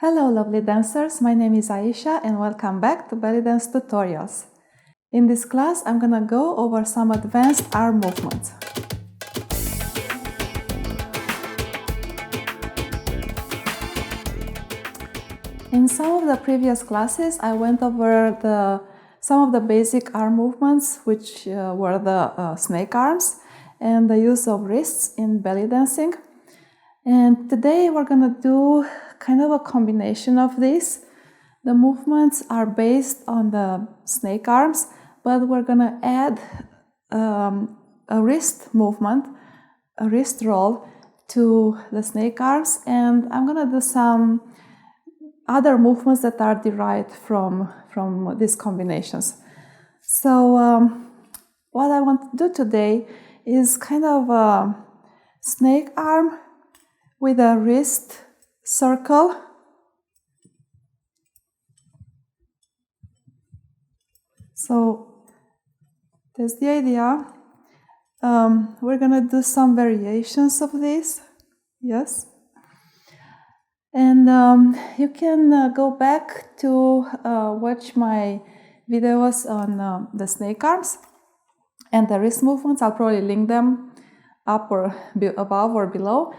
Hello lovely dancers, my name is Aisha and welcome back to belly dance tutorials. In this class I'm gonna go over some advanced arm movements. In some of the previous classes I went over some of the basic arm movements, which were the snake arms and the use of wrists in belly dancing. And today we're gonna do kind of a combination of these. The movements are based on the snake arms, but we're gonna add a wrist movement, a wrist roll to the snake arms, and I'm gonna do some other movements that are derived from these combinations. So what I want to do today is kind of a snake arm with a wrist circle. So that's the idea. We're gonna do some variations of this, yes. And you can go back to watch my videos on the snake arms and the wrist movements. I'll probably link them up or above or below.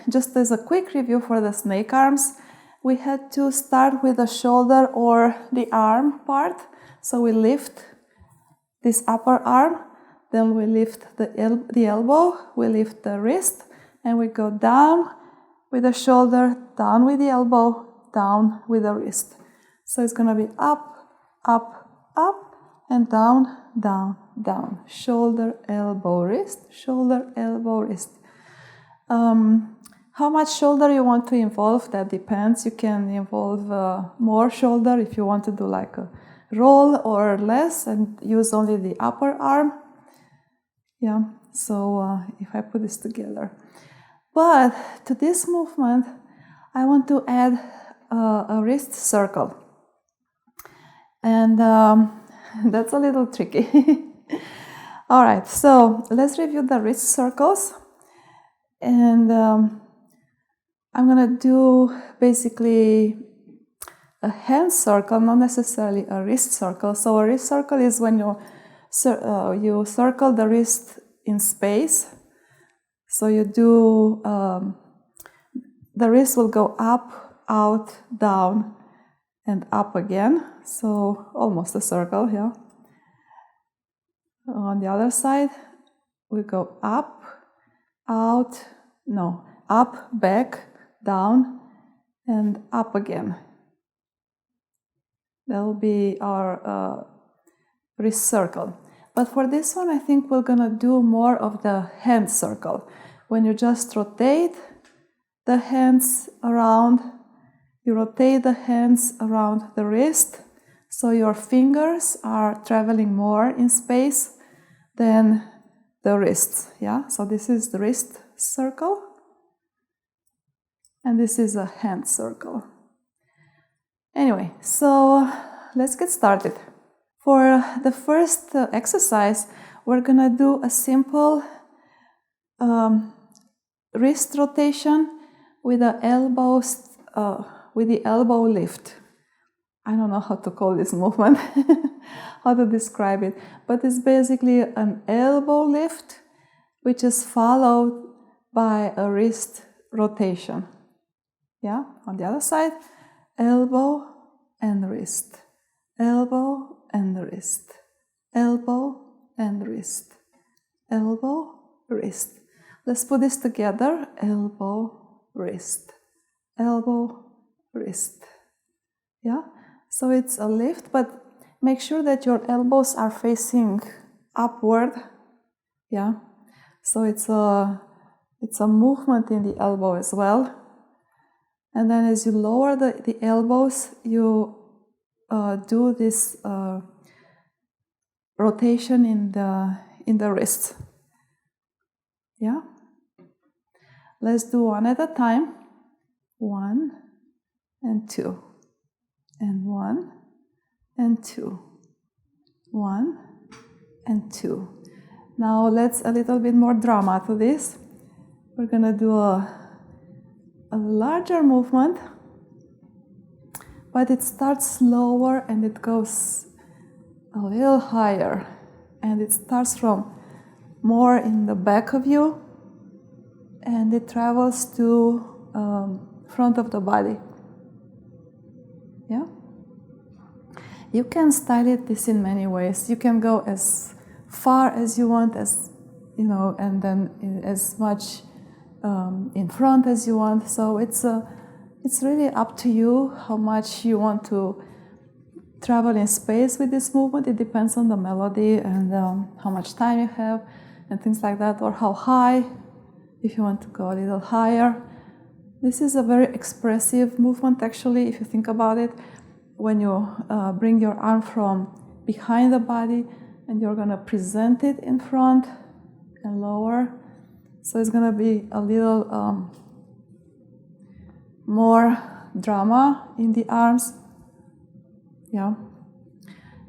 Just as a quick review for the snake arms, we had to start with the shoulder or the arm part. So we lift this upper arm, then we lift the elbow, we lift the wrist, and we go down with the shoulder, down with the elbow, down with the wrist. So it's going to be up, up, up, and down, down, down. Shoulder, elbow, wrist, shoulder, elbow, wrist. How much shoulder you want to involve, that depends. You can involve more shoulder if you want to do like a roll, or less and use only the upper arm. Yeah, so if I put this together. But to this movement, I want to add a wrist circle. And that's a little tricky. All right, so let's review the wrist circles. And I'm gonna do basically a hand circle, not necessarily a wrist circle. So a wrist circle is when you circle the wrist in space. So you do, the wrist will go up, out, down, and up again. So almost a circle, yeah. On the other side, we go up, out, no, up, back, down, and up again. That will be our wrist circle. But for this one, I think we're gonna do more of the hand circle. When you just rotate the hands around, you rotate the hands around the wrist, so your fingers are traveling more in space than the wrists, yeah? So this is the wrist circle, and this is a hand circle. Anyway, so let's get started. For the first exercise, we're gonna do a simple wrist rotation with the elbow lift. I don't know how to call this movement, how to describe it, but it's basically an elbow lift, which is followed by a wrist rotation. Yeah, on the other side, elbow and wrist, elbow and wrist, elbow and wrist, elbow, wrist. Let's put this together, elbow, wrist, elbow, wrist. Yeah, so it's a lift, but make sure that your elbows are facing upward. Yeah, so it's a movement in the elbow as well. And then as you lower the elbows, you do this rotation in the wrist. Yeah? Let's do one at a time. 1 and 2. And 1 and 2. 1 and 2. Now let's a little bit more drama to this. We're gonna do a larger movement but it starts lower and it goes a little higher, and it starts from more in the back of you, and it travels to front of the body. Yeah? You can style it this in many ways. You can go as far as you want, as and then as much in front as you want. So it's really up to you how much you want to travel in space with this movement. It depends on the melody and how much time you have and things like that, or how high, if you want to go a little higher. This is a very expressive movement, actually, if you think about it. When you bring your arm from behind the body and you're going to present it in front and lower. So it's going to be a little more drama in the arms. Yeah.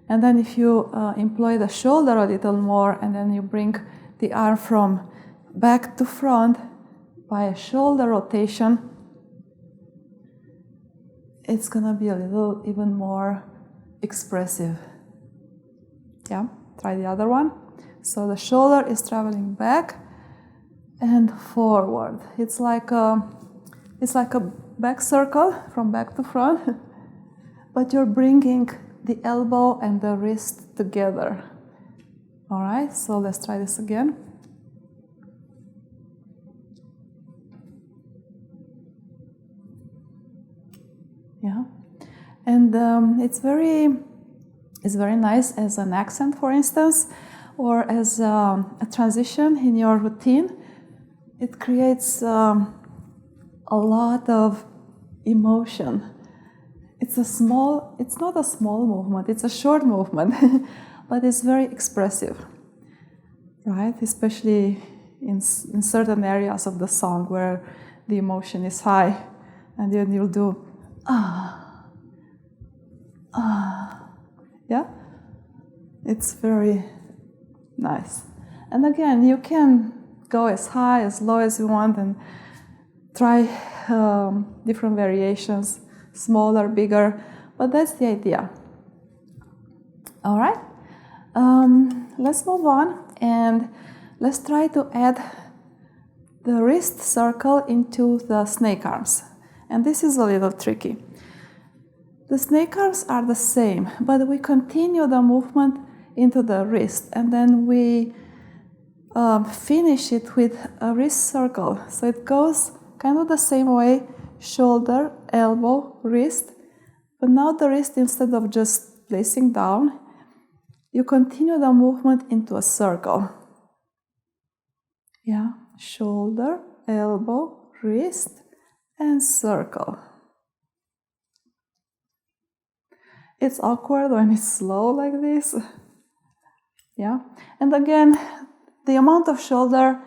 And then if you employ the shoulder a little more, and then you bring the arm from back to front by a shoulder rotation, it's gonna be a little even more expressive. Yeah, try the other one. So the shoulder is traveling back and forward. It's like a back circle from back to front, but you're bringing the elbow and the wrist together. All right, so let's try this again. Yeah, and it's very nice as an accent, for instance, or as a transition in your routine. It creates a lot of emotion. It's not a small movement, it's a short movement, but it's very expressive, right? Especially in certain areas of the song where the emotion is high, and then you'll do yeah? It's very nice. And again, you can go as high, as low as you want, and try different variations, smaller, bigger, but that's the idea. All right, let's move on, and let's try to add the wrist circle into the snake arms. And this is a little tricky. The snake arms are the same, but we continue the movement into the wrist, and then we finish it with a wrist circle. So it goes kind of the same way, shoulder, elbow, wrist, but now the wrist, instead of just placing down, you continue the movement into a circle. Yeah, shoulder, elbow, wrist, and circle. It's awkward when it's slow like this. Yeah, and again, the amount of shoulder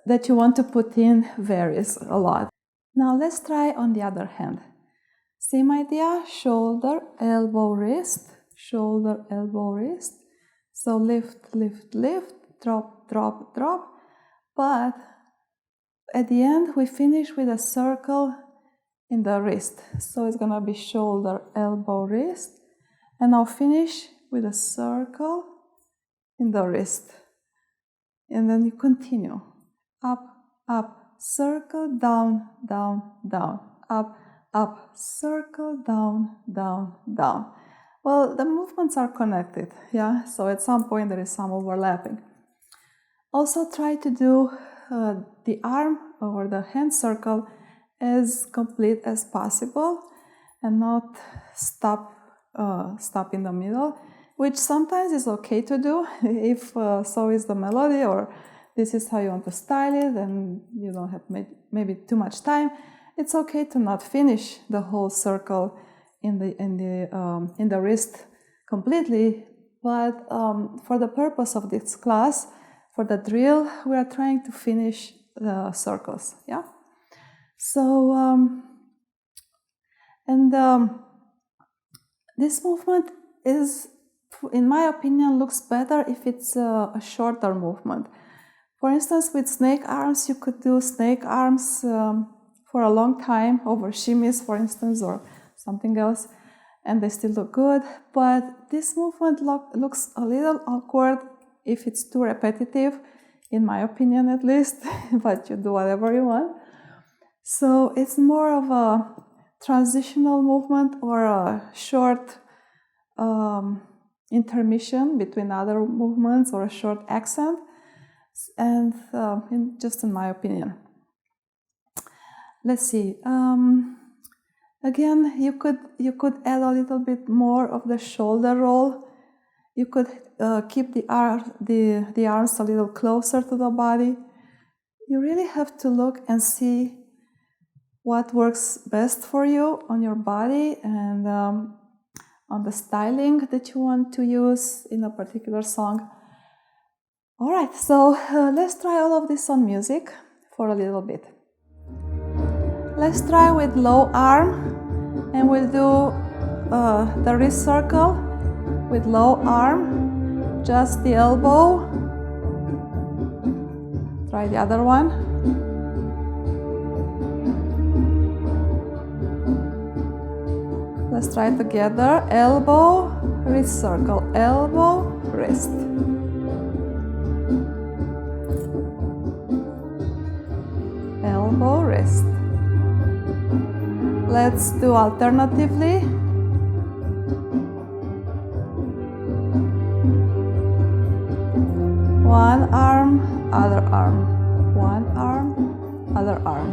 that you want to put in varies a lot. Now let's try on the other hand. Same idea, shoulder, elbow, wrist, shoulder, elbow, wrist. So lift, lift, lift, drop, drop, drop. But at the end, we finish with a circle in the wrist. So it's gonna be shoulder, elbow, wrist. And now finish with a circle in the wrist. And then you continue. Up, up, circle, down, down, down. Up, up, circle, down, down, down. Well, the movements are connected, yeah? So at some point there is some overlapping. Also try to do the arm or the hand circle as complete as possible and not stop in the middle, which sometimes is okay to do if so is the melody, or this is how you want to style it and you don't have maybe too much time. It's okay to not finish the whole circle in the wrist completely, but for the purpose of this class, for the drill, we are trying to finish the circles, yeah? So, this movement is, in my opinion, looks better if it's a shorter movement. For instance, with snake arms, you could do snake arms for a long time over shimmies, for instance, or something else, and they still look good. But this movement looks a little awkward if it's too repetitive, in my opinion at least, but you do whatever you want. So it's more of a transitional movement or a short intermission between other movements, or a short accent, and just in my opinion. Let's see. Again, you could add a little bit more of the shoulder roll. You could keep the arms a little closer to the body. You really have to look and see what works best for you on your body and on the styling that you want to use in a particular song. All right, so let's try all of this on music for a little bit. Let's try with low arm, and we'll do the wrist circle with low arm, just the elbow. Try the other one. Let's try it together. Elbow, wrist circle, elbow, wrist. Elbow, wrist. Let's do alternatively. One arm, other arm. One arm, other arm.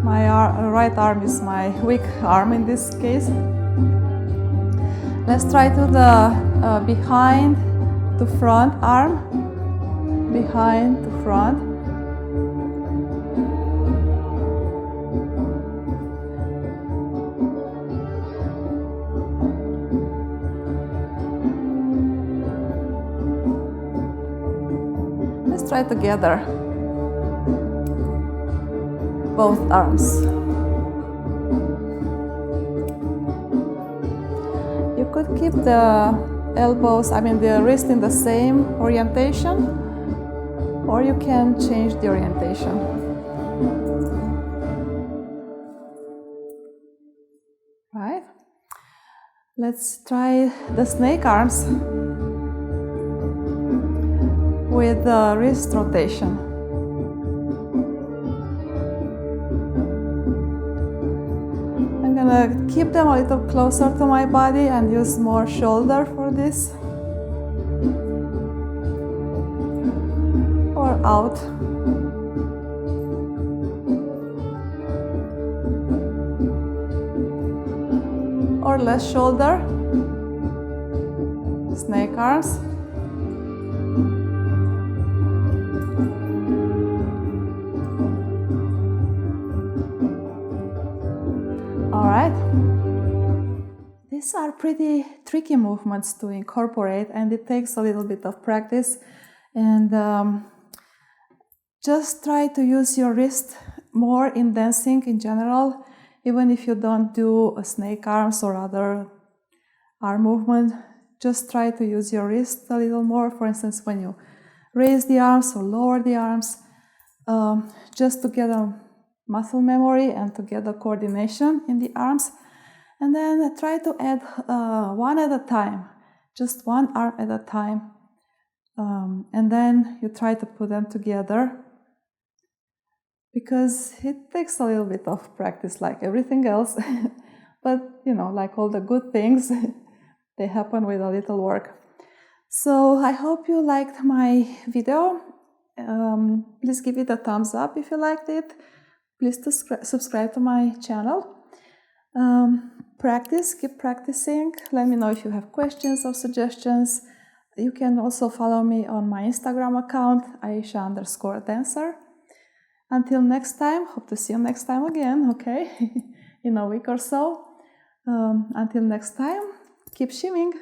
My right arm is my weak arm in this case. Let's try to the behind to front arm. Behind to front. Let's try together. Both arms. You could keep the elbows, the wrist in the same orientation, or you can change the orientation. Right? Let's try the snake arms with the wrist rotation. I'm gonna keep them a little closer to my body and use more shoulder for this. Or out. Or less shoulder. Snake arms. Alright, these are pretty tricky movements to incorporate, and it takes a little bit of practice, and just try to use your wrist more in dancing in general, even if you don't do a snake arms or other arm movement. Just try to use your wrist a little more, for instance when you raise the arms or lower the arms, just to get a muscle memory and to get the coordination in the arms. And then try to add one at a time, just one arm at a time. And then you try to put them together, because it takes a little bit of practice like everything else. But, like all the good things, they happen with a little work. So I hope you liked my video. Please give it a thumbs up if you liked it. Please subscribe to my channel. Keep practicing. Let me know if you have questions or suggestions. You can also follow me on my Instagram account, Aisha_dancer. Until next time, hope to see you next time again, okay? In a week or so. Until next time, keep shimming.